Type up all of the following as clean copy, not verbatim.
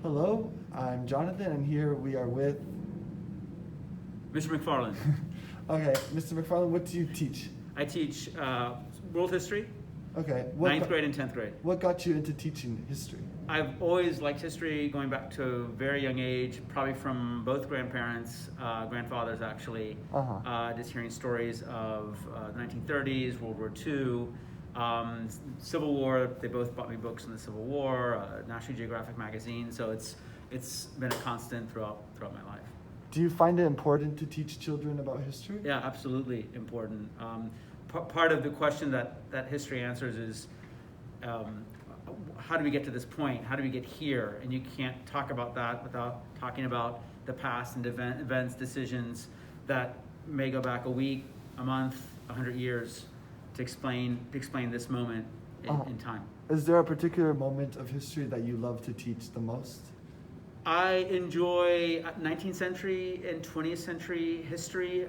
Hello, I'm Jonathan, and here we are with... Mr. McFarland. Okay, Mr. McFarland, what do you teach? I teach world history, Okay. 9th grade and 10th grade. What got you into teaching history? I've always liked history, going back to a very young age, probably from both grandparents, grandfathers actually, just hearing stories of the 1930s, World War II, Civil War. They both bought me books on the Civil War, National Geographic magazine, so it's been a constant throughout my life. Do you find it important to teach children about history? Yeah, absolutely important. Part of the question that history answers is, how do we get to this point? How do we get here? And you can't talk about that without talking about the past and events, decisions that may go back a week, a month, 100 years to explain this moment in time. Is there a particular moment of history that you love to teach the most? I enjoy 19th century and 20th century history.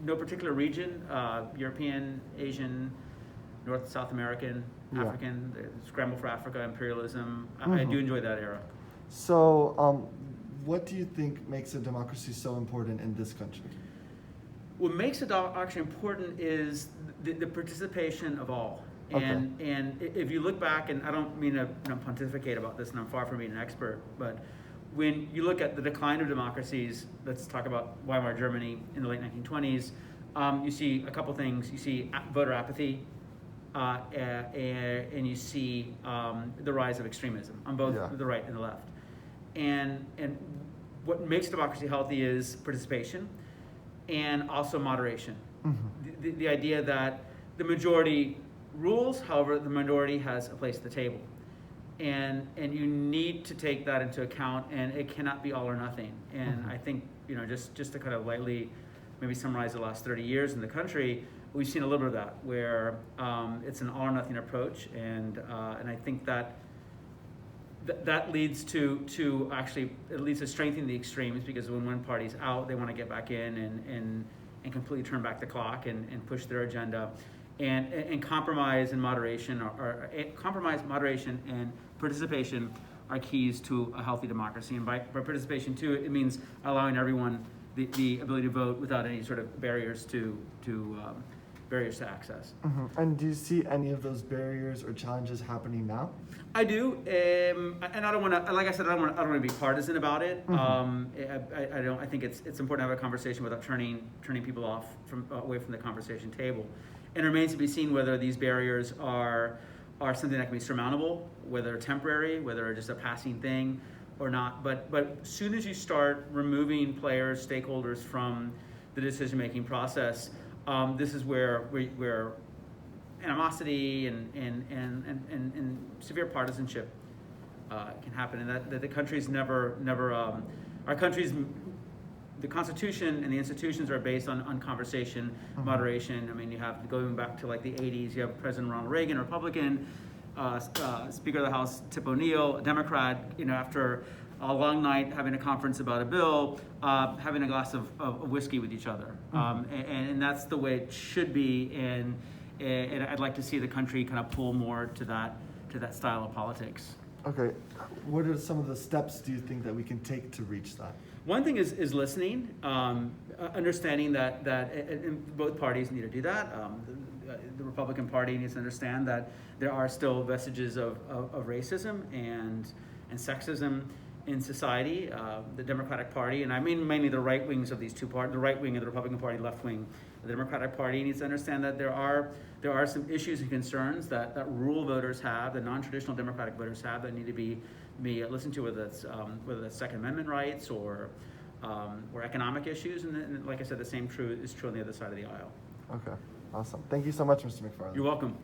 No particular region, European, Asian, North, South American, African, the scramble for Africa, imperialism. I do enjoy that era. So, what do you think makes a democracy so important in this country? What makes a democracy important is the participation of all. And if you look back, and I don't mean to pontificate about this, and I'm far from being an expert, but when you look at the decline of democracies, let's talk about Weimar Germany in the late 1920s, you see a couple things. You see voter apathy, and you see the rise of extremism on both the right and the left. And what makes democracy healthy is participation and also moderation. The idea that the majority rules, however, the minority has a place at the table. And you need to take that into account, and it cannot be all or nothing. And I think, just to kind of lightly maybe summarize the last 30 years in the country, we've seen a little bit of that, where it's an all or nothing approach, and I think that leads to actually, it leads to strengthening the extremes, because when one party's out, they want to get back in and completely turn back the clock and push their agenda. And compromise and moderation, compromise, moderation, and participation are keys to a healthy democracy. And by participation too, it means allowing everyone the ability to vote without any sort of barriers to access. And do you see any of those barriers or challenges happening now? I do, and I don't want to. Like I said, I don't want to be partisan about it. I think it's important to have a conversation without turning people away from the conversation table. And it remains to be seen whether these barriers are something that can be surmountable, whether temporary, whether just a passing thing or not. But as soon as you start removing players, stakeholders from the decision-making process, this is where animosity and severe partisanship can happen, and that the country's our country's. The Constitution and the institutions are based on conversation, moderation. I mean, you have, going back to like the 80s, you have President Ronald Reagan, a Republican, Speaker of the House Tip O'Neill, a Democrat, after a long night having a conference about a bill, having a glass of whiskey with each other. And that's the way it should be, and I'd like to see the country kind of pull more to that style of politics. Okay, what are some of the steps do you think that we can take to reach that? One thing is listening, understanding that both parties need to do that. The Republican Party needs to understand that there are still vestiges of racism and sexism in society. The Democratic Party, and I mean mainly the right wings of these two parties, the right wing of the Republican Party, left wing of the Democratic Party, needs to understand that there are some issues and concerns that rural voters have, that non-traditional Democratic voters have, that need to be listened to, whether that's Second Amendment rights or economic issues, and like I said, the same is true on the other side of the aisle. Okay, awesome. Thank you so much, Mr. McFarland. You're welcome.